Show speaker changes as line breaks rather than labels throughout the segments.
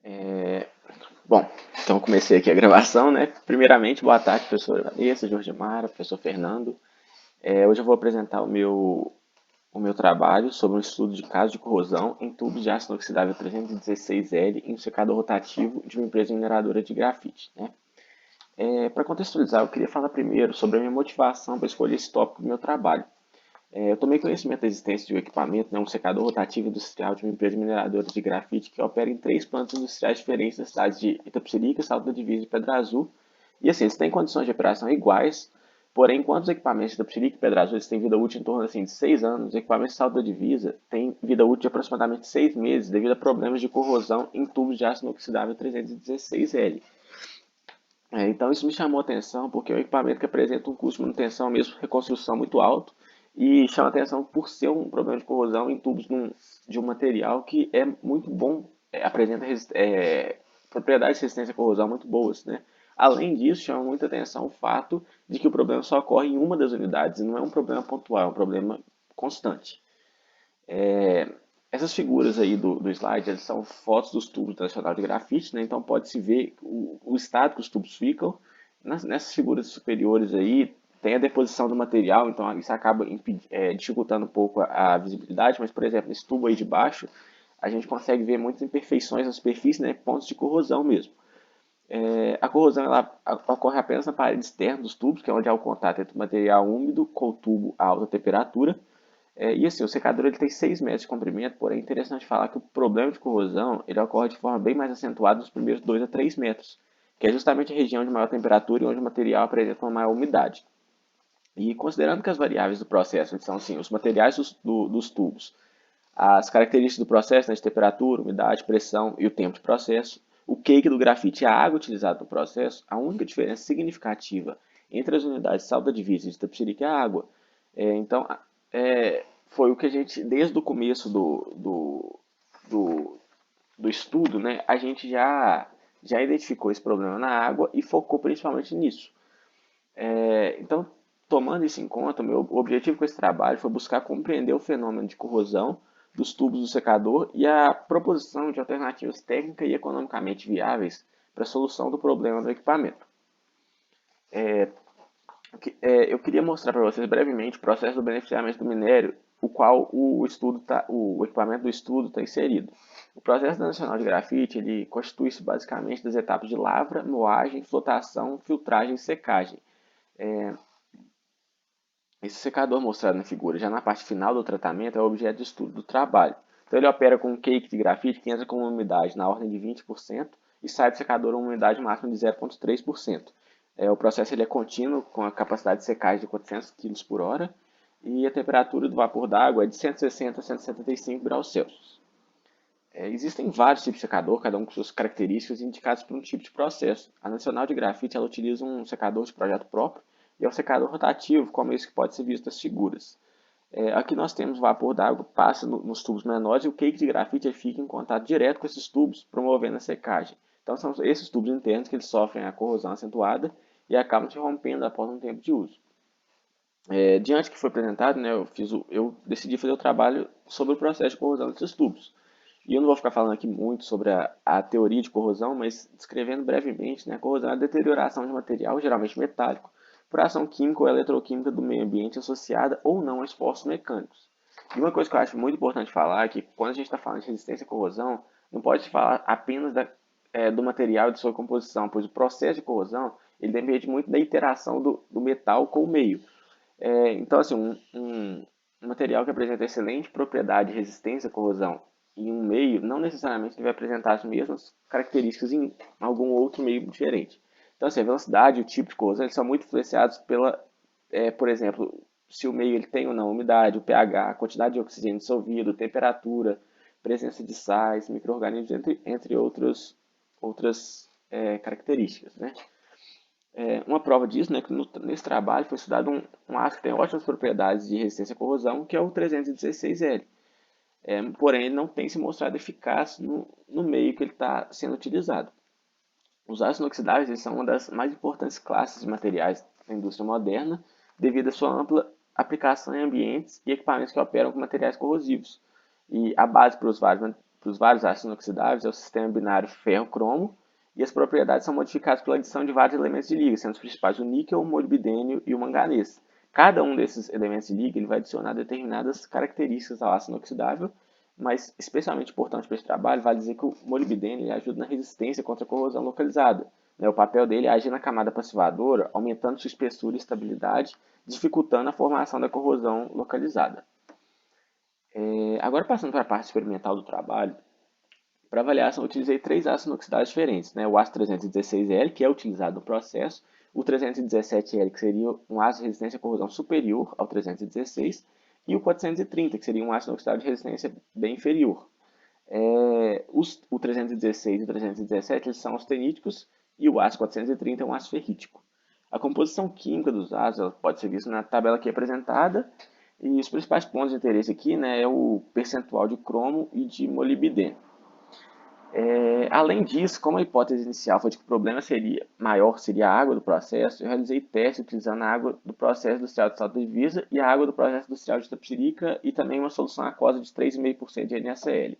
Bom, então eu comecei aqui a gravação, né? Primeiramente, boa tarde, professora Vanessa, Jorge Mara, professor Fernando. Hoje eu vou apresentar o meu trabalho sobre um estudo de caso de corrosão em tubos de aço inoxidável 316L em um secador rotativo de uma empresa mineradora de grafite, né? Para contextualizar, eu queria falar primeiro sobre a minha motivação para escolher esse tópico do meu trabalho. Eu tomei conhecimento da existência de um equipamento, né, um secador rotativo industrial de uma empresa mineradora de grafite que opera em 3 plantas industriais diferentes das cidades de Itapecerica, Salto da Divisa e Pedra Azul. E assim, eles têm condições de operação iguais, porém, enquanto os equipamentos de Itapecerica e Pedra Azul eles têm vida útil em torno assim, de 6 anos, os equipamentos de Salto da Divisa têm vida útil de aproximadamente 6 meses devido a problemas de corrosão em tubos de aço inoxidável 316L. Então isso me chamou a atenção porque é um equipamento que apresenta um custo de manutenção, mesmo reconstrução, muito alto e chama a atenção por ser um problema de corrosão em tubos de um material que é muito bom, apresenta propriedades de resistência à corrosão muito boas, né? Além disso, chama muita atenção o fato de que o problema só ocorre em uma das unidades e não é um problema pontual, é um problema constante. Essas figuras aí do slide, elas são fotos dos tubos tradicionais de grafite, né? Então pode-se ver o estado que os tubos ficam. Nessas figuras superiores aí tem a deposição do material, então isso acaba dificultando um pouco a visibilidade, mas por exemplo, nesse tubo aí de baixo, a gente consegue ver muitas imperfeições na superfície, né? Pontos de corrosão mesmo. A corrosão ela ocorre apenas na parede externa dos tubos, que é onde há o contato entre o material úmido com o tubo a alta temperatura. E assim, o secador ele tem 6 metros de comprimento, porém é interessante falar que o problema de corrosão ele ocorre de forma bem mais acentuada nos primeiros 2 a 3 metros, que é justamente a região de maior temperatura e onde o material apresenta uma maior umidade. E considerando que as variáveis do processo são assim, os materiais dos tubos, as características do processo, né, de temperatura, umidade, pressão e o tempo de processo, o cake do grafite e a água utilizada no processo, a única diferença significativa entre as unidades de sal da divisa e de Itapecerica é a água. Então, foi o que a gente, desde o começo do, do estudo, né, a gente já identificou esse problema na água e focou principalmente nisso. Então, tomando isso em conta, o meu objetivo com esse trabalho foi buscar compreender o fenômeno de corrosão dos tubos do secador e a proposição de alternativas técnicas e economicamente viáveis para a solução do problema do equipamento. Eu queria mostrar para vocês brevemente o processo do beneficiamento do minério, o qual o equipamento do estudo está inserido. O processo nacional de grafite ele constitui-se basicamente das etapas de lavra, moagem, flotação, filtragem e secagem. Esse secador mostrado na figura, já na parte final do tratamento, é o objeto de estudo do trabalho. Então ele opera com um cake de grafite que entra com uma umidade na ordem de 20% e sai do secador uma umidade máxima de 0,3%. O processo ele é contínuo, com a capacidade de secagem de 400 kg por hora e a temperatura do vapor d'água é de 160 a 175 graus Celsius. Existem vários tipos de secador, cada um com suas características indicadas por um tipo de processo. A Nacional de Grafite ela utiliza um secador de projeto próprio e é um secador rotativo, como esse que pode ser visto nas figuras. Aqui nós temos o vapor d'água que passa nos tubos menores e o cake de grafite ele fica em contato direto com esses tubos, promovendo a secagem. Então são esses tubos internos que eles sofrem a corrosão acentuada e acabam se rompendo após um tempo de uso. Diante do que foi apresentado, né, eu decidi fazer o trabalho sobre o processo de corrosão desses tubos. E eu não vou ficar falando aqui muito sobre a teoria de corrosão, mas descrevendo brevemente, né, a corrosão é a deterioração de material, geralmente metálico, por ação química ou eletroquímica do meio ambiente associada ou não a esforços mecânicos. E uma coisa que eu acho muito importante falar é que quando a gente está falando de resistência à corrosão, não pode se falar apenas do material e de sua composição, pois o processo de corrosão ele depende muito da interação do metal com o meio. Então, assim, um material que apresenta excelente propriedade de resistência à corrosão em um meio, não necessariamente ele vai apresentar as mesmas características em algum outro meio diferente. Então, assim, a velocidade e o tipo de corrosão eles são muito influenciados por exemplo, se o meio ele tem ou não umidade, o pH, a quantidade de oxigênio dissolvido, temperatura, presença de sais, micro-organismos, entre outras características, né? Uma prova disso, né, que nesse trabalho foi estudado um aço que tem ótimas propriedades de resistência à corrosão, que é o 316L. Porém, ele não tem se mostrado eficaz no meio que ele está sendo utilizado. Os aços inoxidáveis eles são uma das mais importantes classes de materiais da indústria moderna, devido à sua ampla aplicação em ambientes e equipamentos que operam com materiais corrosivos. E a base para os vários para os vários ácidos inoxidáveis é o sistema binário ferro-cromo, e as propriedades são modificadas pela adição de vários elementos de liga, sendo os principais o níquel, o molibdênio e o manganês. Cada um desses elementos de liga ele vai adicionar determinadas características ao ácido inoxidável, mas especialmente importante para esse trabalho, vale dizer que o molibdênio ele ajuda na resistência contra a corrosão localizada. O papel dele é agir na camada passivadora, aumentando sua espessura e estabilidade, dificultando a formação da corrosão localizada. Agora passando para a parte experimental do trabalho, para avaliação eu utilizei 3 ácidos inoxidáveis diferentes, o ácido 316L, que é utilizado no processo, o 317L, que seria um ácido de resistência à corrosão superior ao 316, e o 430, que seria um ácido inoxidável de resistência bem inferior. O 316 e o 317 eles são austeníticos e o ácido 430 é um ácido ferrítico. A composição química dos ácidos pode ser vista na tabela aqui apresentada, e os principais pontos de interesse aqui é o percentual de cromo e de molibdênio. Além disso, como a hipótese inicial foi de que o problema maior seria a água do processo, eu realizei testes utilizando a água do processo industrial de Salto da Divisa e a água do processo industrial de Itapecerica e também uma solução aquosa de 3,5% de NaCl.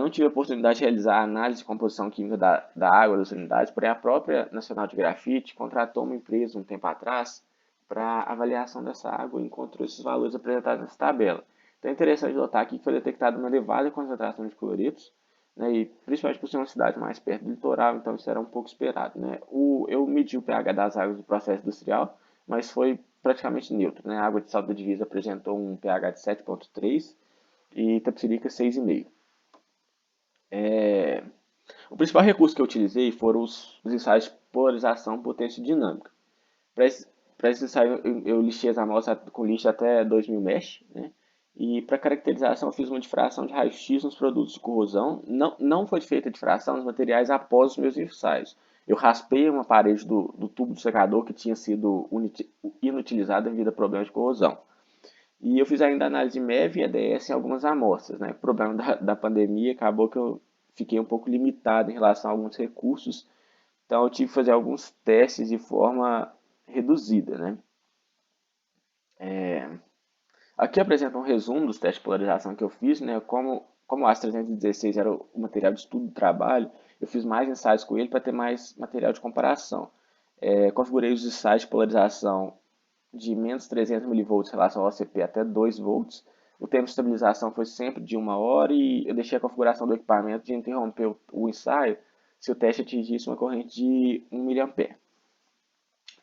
Não tive a oportunidade de realizar a análise de composição química da água das unidades, porém a própria Nacional de Grafite contratou uma empresa um tempo atrás para avaliação dessa água e encontrou esses valores apresentados nessa tabela. Então é interessante notar aqui que foi detectada uma elevada concentração de cloretos, e principalmente por ser uma cidade mais perto do litoral, então isso era um pouco esperado. Eu medi o pH das águas do processo industrial, mas foi praticamente neutro. A água de Salto da Divisa apresentou um pH de 7,3 e Itapecerica 6,5. O principal recurso que eu utilizei foram os ensaios de polarização potência dinâmica. Para esse ensaio eu lixei as amostras com lixo até 2000 mesh, e para caracterização eu fiz uma difração de raio-x nos produtos de corrosão. Não foi feita a difração nos materiais após os meus ensaios. Eu raspei uma parede do tubo do secador que tinha sido inutilizado devido a problemas de corrosão. E eu fiz ainda análise de MEV e EDS em algumas amostras. O problema da pandemia acabou que eu fiquei um pouco limitado em relação a alguns recursos, então eu tive que fazer alguns testes de forma reduzida. Aqui apresenta um resumo dos testes de polarização que eu fiz. Como o AS316 era o material de estudo do trabalho, eu fiz mais ensaios com ele para ter mais material de comparação. Configurei os ensaios de polarização de menos 300 mV em relação ao OCP até 2 volts. O tempo de estabilização foi sempre de 1 hora e eu deixei a configuração do equipamento de interromper o ensaio se o teste atingisse uma corrente de 1 mA.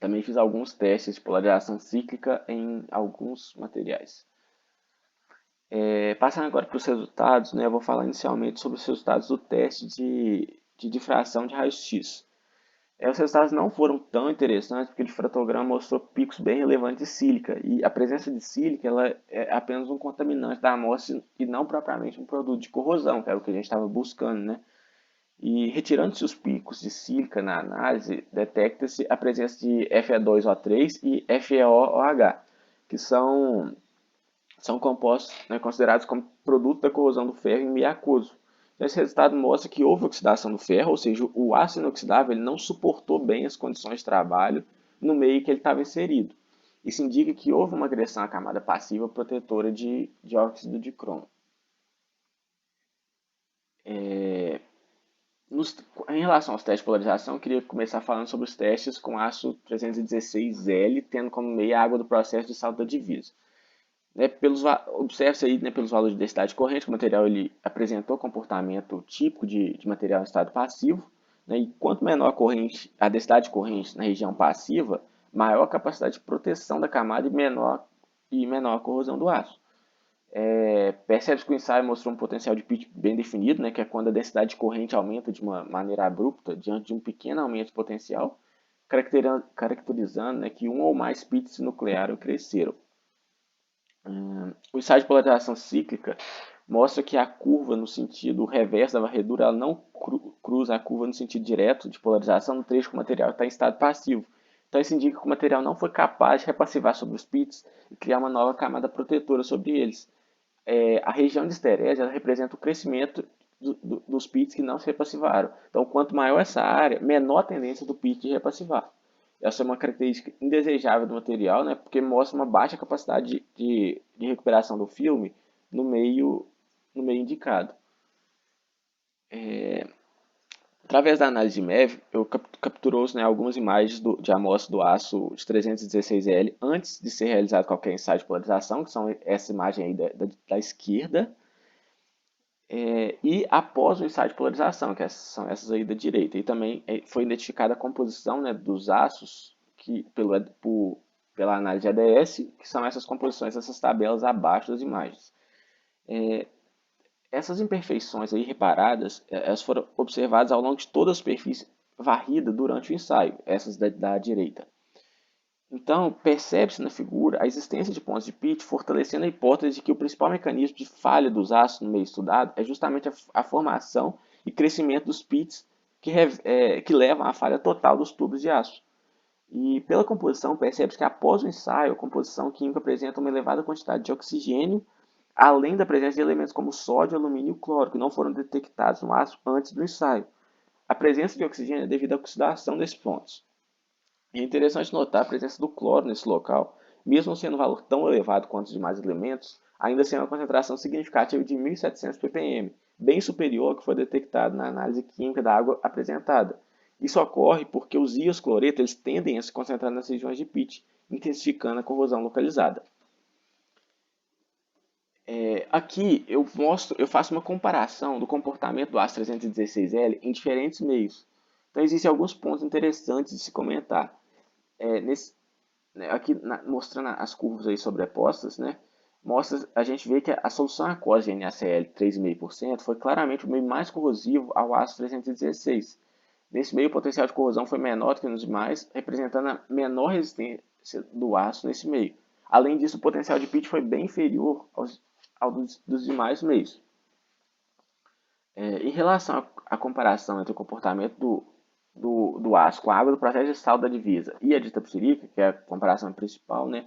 Também fiz alguns testes de polarização cíclica em alguns materiais. Passando agora para os resultados, eu vou falar inicialmente sobre os resultados do teste de difração de raio-x. Os resultados não foram tão interessantes porque o difratograma mostrou picos bem relevantes de sílica, e a presença de sílica ela é apenas um contaminante da amostra e não propriamente um produto de corrosão, que era o que a gente estava buscando. E retirando-se os picos de sílica na análise, detecta-se a presença de Fe2O3 e FeOH, que são compostos considerados como produto da corrosão do ferro em meio aquoso. Esse resultado mostra que houve oxidação do ferro, ou seja, o ácido inoxidável ele não suportou bem as condições de trabalho no meio que ele estava inserido. Isso indica que houve uma agressão à camada passiva protetora de óxido de cromo. Em relação aos testes de polarização, eu queria começar falando sobre os testes com ácido 316L, tendo como meio a água do processo de Salto da Divisa. Observe-se aí pelos valores de densidade de corrente que o material ele apresentou comportamento típico de material em estado passivo. E quanto menor a densidade de corrente na região passiva, maior a capacidade de proteção da camada e menor a corrosão do aço. Percebe-se que o ensaio mostrou um potencial de pitch bem definido, que é quando a densidade de corrente aumenta de uma maneira abrupta diante de um pequeno aumento de potencial, caracterizando que um ou mais pits nucleares cresceram. O ensaio de polarização cíclica mostra que a curva no sentido reverso da varredura ela não cruza a curva no sentido direto de polarização no trecho que o material está em estado passivo. Então isso indica que o material não foi capaz de repassivar sobre os pits e criar uma nova camada protetora sobre eles. A região de esterese ela representa o crescimento dos pits que não se repassivaram. Então quanto maior essa área, menor a tendência do pit de repassivar. Essa é uma característica indesejável do material, porque mostra uma baixa capacidade de recuperação do filme no meio indicado. Através da análise de MEV, eu capturou-se, né, algumas imagens de amostra do aço de 316L antes de ser realizado qualquer ensaio de polarização, que são essa imagem aí da esquerda, e após o ensaio de polarização, que são essas aí da direita. E também foi identificada a composição, né, dos aços pela análise de ADS, que são essas composições, essas tabelas abaixo das imagens. Essas imperfeições aí reparadas, elas foram observadas ao longo de toda a superfície varrida durante o ensaio, essas da direita. Então, percebe-se na figura a existência de pontos de pitch, fortalecendo a hipótese de que o principal mecanismo de falha dos aços no meio estudado é justamente a formação e crescimento dos pits que levam à falha total dos tubos de aço. E pela composição, percebe-se que após o ensaio, a composição química apresenta uma elevada quantidade de oxigênio, além da presença de elementos como sódio, alumínio e cloro, que não foram detectados no aço antes do ensaio. A presença de oxigênio é devido à oxidação desses pontos. É interessante notar a presença do cloro nesse local, mesmo sendo um valor tão elevado quanto os demais elementos, ainda sendo uma concentração significativa de 1.700 ppm, bem superior ao que foi detectado na análise química da água apresentada. Isso ocorre porque os íons cloreto eles tendem a se concentrar nas regiões de pitch, intensificando a corrosão localizada. Aqui eu faço uma comparação do comportamento do aço 316L em diferentes meios. Então existem alguns pontos interessantes de se comentar. Aqui mostrando as curvas aí sobrepostas, né, a gente vê que a solução aquosa de NaCl 3,5% foi claramente o meio mais corrosivo ao aço 316. Nesse meio, o potencial de corrosão foi menor do que nos demais, representando a menor resistência do aço nesse meio. Além disso, o potencial de pitch foi bem inferior ao dos demais meios. Em relação à comparação entre o comportamento do aço com a água do processo de sal da divisa e a de Itapecerica, que é a comparação principal, né,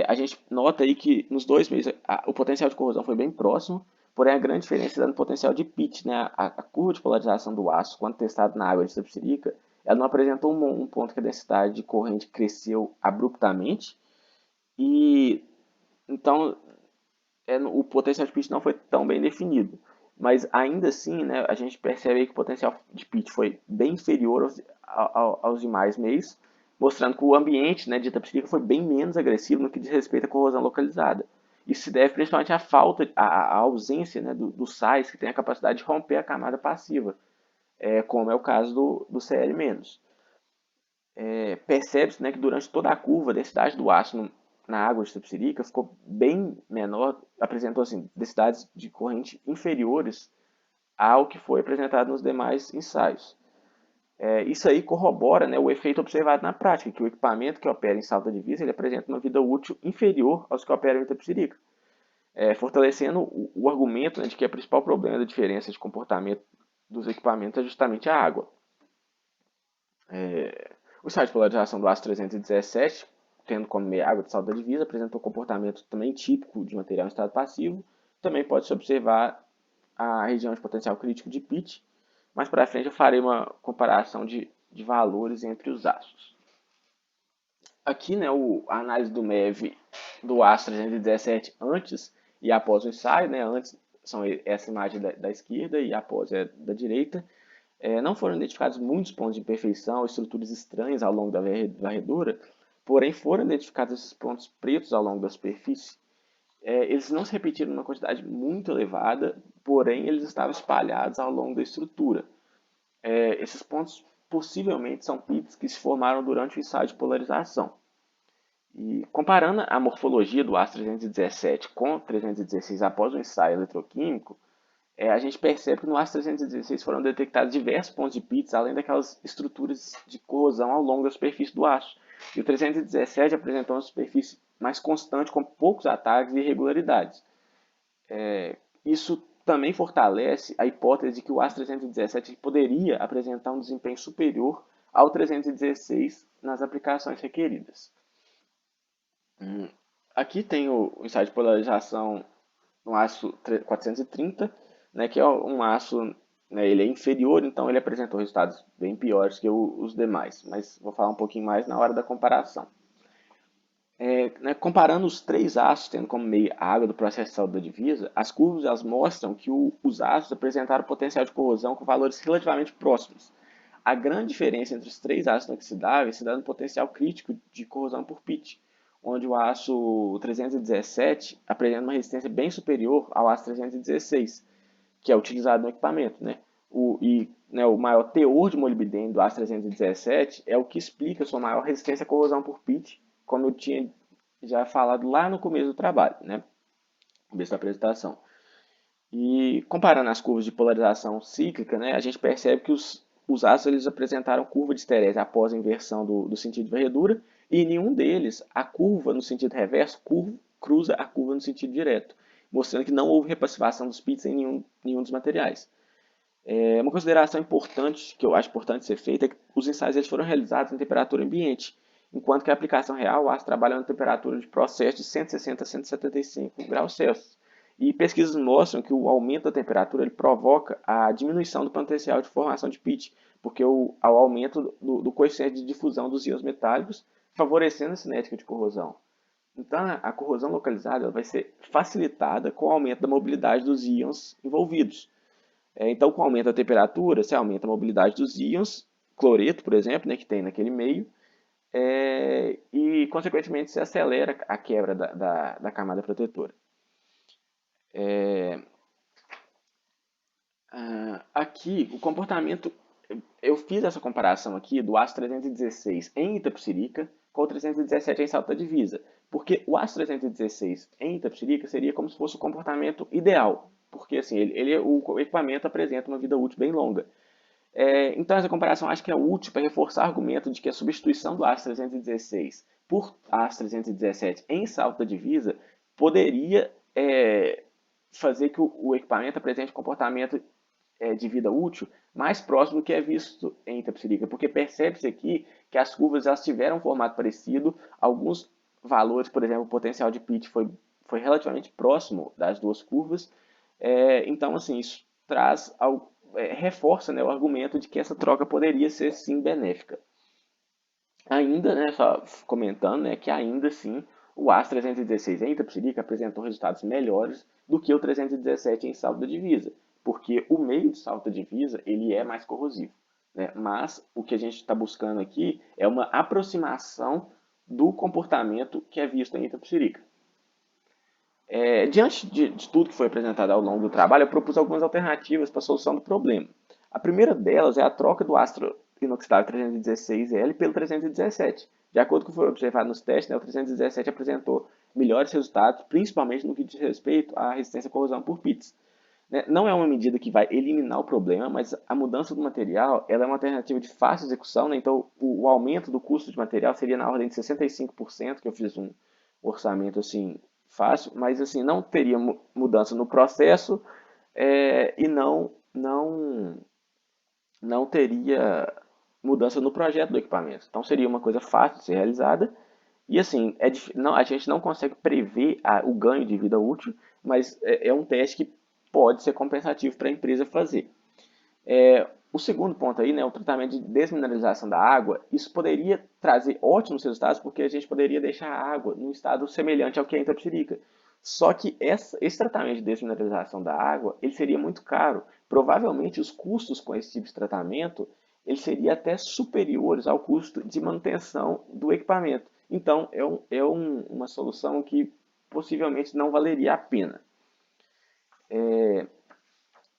a gente nota aí que nos dois meios o potencial de corrosão foi bem próximo, porém a grande diferença está no potencial de pitch, né? A curva de polarização do aço, quando testado na água de Itapecerica, ela não apresentou um ponto que a densidade de corrente cresceu abruptamente, e então o potencial de pitch não foi tão bem definido. Mas ainda assim, né, a gente percebe que o potencial de pitch foi bem inferior aos demais meios, mostrando que o ambiente, né, de Itapecerica foi bem menos agressivo no que diz respeito à corrosão localizada. Isso se deve principalmente à falta, à ausência, né, dos sais que têm a capacidade de romper a camada passiva, como é o caso do Cl-. Percebe-se, né, que durante toda a curva, a densidade do aço na água de Itapecerica ficou bem menor, apresentou assim, densidades de corrente inferiores ao que foi apresentado nos demais ensaios. Isso aí corrobora, né, o efeito observado na prática, que o equipamento que opera em Salto da Divisa ele apresenta uma vida útil inferior aos que operam em Itapecerica, fortalecendo o argumento, né, de que o principal problema da diferença de comportamento dos equipamentos é justamente a água. O site de polarização do aço 317, tendo como meia água de salto da divisa, apresentou comportamento também típico de material em estado passivo. Também pode-se observar a região de potencial crítico de pitch. Mais para frente eu farei uma comparação de valores entre os aços. Aqui, né, a análise do MEV do aço 317 antes e após o ensaio, né, antes são essa imagem da esquerda e após é da direita. Não foram identificados muitos pontos de imperfeição, estruturas estranhas ao longo da varredura, porém foram identificados esses pontos pretos ao longo da superfície. Eles não se repetiram numa quantidade muito elevada, porém eles estavam espalhados ao longo da estrutura. Esses pontos possivelmente são pits que se formaram durante o ensaio de polarização. E comparando a morfologia do aço 317 com 316 após o ensaio eletroquímico, a gente percebe que no aço 316 foram detectados diversos pontos de pits, além daquelas estruturas de corrosão ao longo da superfície do aço. E o 317 apresentou uma superfície mais constante, com poucos ataques e irregularidades. Isso também fortalece a hipótese de que o aço 317 poderia apresentar um desempenho superior ao 316 nas aplicações requeridas. Aqui tem o ensaio de polarização no aço 430, né, que é um aço, né, ele é inferior, então ele apresentou resultados bem piores que os demais, mas vou falar um pouquinho mais na hora da comparação. Né, comparando os três aços, tendo como meio a água do processo de saldo da divisa, as curvas elas mostram que os aços apresentaram potencial de corrosão com valores relativamente próximos. A grande diferença entre os três aços inoxidáveis se dá no potencial crítico de corrosão por pitch, onde o aço 317 apresenta uma resistência bem superior ao aço 316, que é utilizado no equipamento. Né? O maior teor de molibdênio do aço 317 é o que explica a sua maior resistência à corrosão por pitch, como eu tinha já falado lá no começo do trabalho, né? No começo da apresentação. E comparando as curvas de polarização cíclica, né, a gente percebe que os ácidos eles apresentaram curva de esterese após a inversão do sentido de varredura, e em nenhum deles a curva no sentido reverso cruza a curva no sentido direto, mostrando que não houve repassivação dos pits em nenhum dos materiais. Uma consideração importante, que eu acho importante ser feita, é que os ensaios eles foram realizados em temperatura ambiente, enquanto que a aplicação real, o aço trabalha na temperatura de processo de 160 a 175 graus Celsius. E pesquisas mostram que o aumento da temperatura ele provoca a diminuição do potencial de formação de pitch, porque ao aumento do coeficiente de difusão dos íons metálicos, favorecendo a cinética de corrosão. Então, a corrosão localizada ela vai ser facilitada com o aumento da mobilidade dos íons envolvidos. Então, com o aumento da temperatura, se aumenta a mobilidade dos íons, cloreto, por exemplo, né, que tem naquele meio, e, consequentemente, se acelera a quebra da camada protetora. Aqui, o comportamento... Eu fiz essa comparação aqui do aço 316 em Itapecerica com o 317 em Salto da Divisa, porque o aço 316 em Itapecerica seria como se fosse o comportamento ideal, porque assim, o equipamento apresenta uma vida útil bem longa. Então, essa comparação acho que é útil para reforçar o argumento de que a substituição do aço 316 por aço 317 em Salto da Divisa poderia fazer que o equipamento apresente um comportamento de vida útil mais próximo do que é visto em Itapecerica, porque percebe-se aqui que as curvas elas tiveram um formato parecido, alguns valores, por exemplo, o potencial de pitch foi relativamente próximo das duas curvas, então assim, isso reforça, né, o argumento de que essa troca poderia ser sim benéfica. Ainda, né, só comentando, né, que ainda assim o aço 316 em Itapecerica apresentou resultados melhores do que o 317 em Salto da Divisa, porque o meio de Salto da Divisa ele é mais corrosivo. Né? Mas o que a gente está buscando aqui é uma aproximação do comportamento que é visto em Itapecerica. Diante de tudo que foi apresentado ao longo do trabalho, eu propus algumas alternativas para a solução do problema. A primeira delas é a troca do aço inoxidável 316L pelo 317. De acordo com o que foi observado nos testes, né, o 317 apresentou melhores resultados, principalmente no que diz respeito à resistência à corrosão por pits. Não é uma medida que vai eliminar o problema, mas a mudança do material ela é uma alternativa de fácil execução, né? Então o aumento do custo de material seria na ordem de 65%, que eu fiz um orçamento assim fácil, mas assim não teria mudança no processo e não teria mudança no projeto do equipamento. Então seria uma coisa fácil de ser realizada e assim a gente não consegue prever o ganho de vida útil, mas é um teste que pode ser compensativo para a empresa fazer. O segundo ponto aí, né, o tratamento de desmineralização da água, isso poderia trazer ótimos resultados, porque a gente poderia deixar a água num estado semelhante ao que é em Itapecerica. Só que esse tratamento de desmineralização da água, ele seria muito caro. Provavelmente os custos com esse tipo de tratamento, ele seria até superiores ao custo de manutenção do equipamento. Então, uma solução que possivelmente não valeria a pena.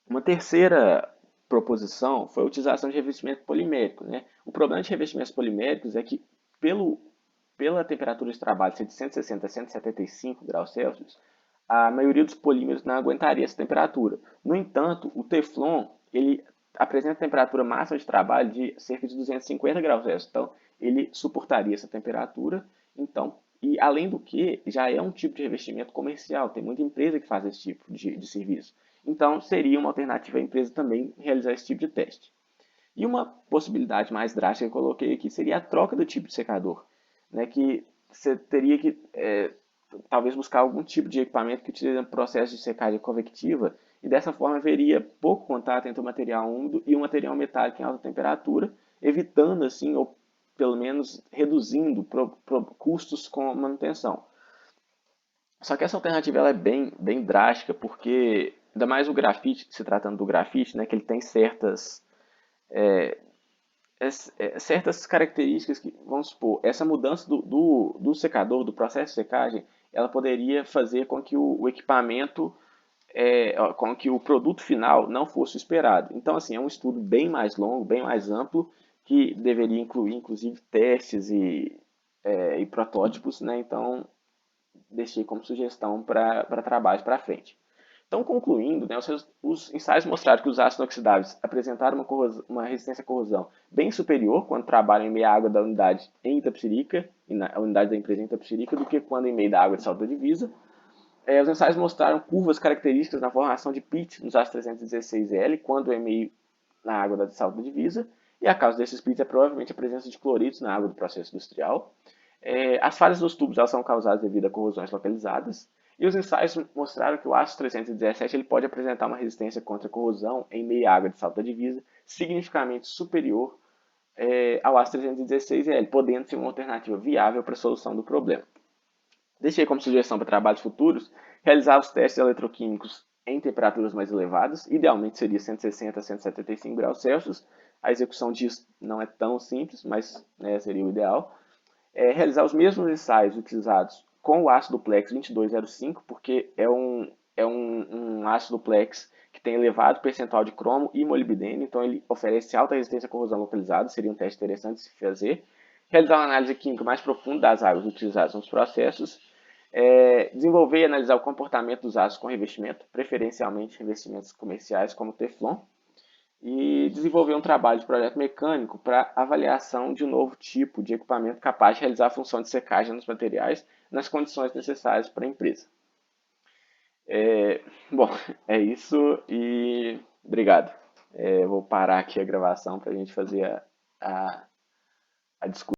Uma terceira proposição foi a utilização de revestimento polimérico. Né? O problema de revestimentos poliméricos é que, pela temperatura de trabalho ser de 160 a 175 graus Celsius, a maioria dos polímeros não aguentaria essa temperatura. No entanto, o Teflon ele apresenta temperatura máxima de trabalho de cerca de 250 graus Celsius. Então, ele suportaria essa temperatura. Então, e além do que, já é um tipo de revestimento comercial. Tem muita empresa que faz esse tipo de serviço. Então, seria uma alternativa à empresa também realizar esse tipo de teste. E uma possibilidade mais drástica que eu coloquei aqui seria a troca do tipo de secador. Né, que você teria que talvez buscar algum tipo de equipamento que utilize um processo de secagem convectiva e dessa forma haveria pouco contato entre o material úmido e o material metálico em alta temperatura, evitando assim ou pelo menos reduzindo custos com manutenção. Só que essa alternativa ela é bem drástica, porque ainda mais o grafite, se tratando do grafite, né, que ele tem certas características que, vamos supor, essa mudança do secador, do processo de secagem, ela poderia fazer com que o equipamento, com que o produto final não fosse esperado. Então, assim, é um estudo bem mais longo, bem mais amplo, que deveria incluir, inclusive, testes e protótipos, né? Então, deixei como sugestão para trabalho para frente. Então, concluindo, né, os ensaios mostraram que os ácidos inoxidáveis apresentaram uma resistência à corrosão bem superior quando trabalham em meio à água da unidade em Itapecerica, a unidade da empresa em Itapecerica, do que quando em meio da água de Salto da Divisa. Os ensaios mostraram curvas características na formação de pit nos ácidos 316L, quando em meio na água da Salto da Divisa, e a causa desses pits é provavelmente a presença de cloretos na água do processo industrial. As falhas dos tubos elas são causadas devido a corrosões localizadas. E os ensaios mostraram que o ácido 317 ele pode apresentar uma resistência contra corrosão em meia água de Salto da Divisa significativamente superior ao ácido 316L, podendo ser uma alternativa viável para a solução do problema. Deixei como sugestão para trabalhos futuros realizar os testes eletroquímicos em temperaturas mais elevadas, idealmente seria 160 a 175 graus Celsius. A execução disso não é tão simples, mas seria o ideal. Realizar os mesmos ensaios utilizados com o ácido Plex 2205, porque é um ácido Plex que tem elevado percentual de cromo e molibdênio, então ele oferece alta resistência à corrosão localizada, seria um teste interessante de se fazer. Realizar uma análise química mais profunda das águas utilizadas nos processos. Desenvolver e analisar o comportamento dos ácidos com revestimento, preferencialmente revestimentos comerciais como Teflon, e desenvolver um trabalho de projeto mecânico para avaliação de um novo tipo de equipamento capaz de realizar a função de secagem nos materiais nas condições necessárias para a empresa. Bom, é isso e obrigado. Vou parar aqui a gravação para a gente fazer a discussão.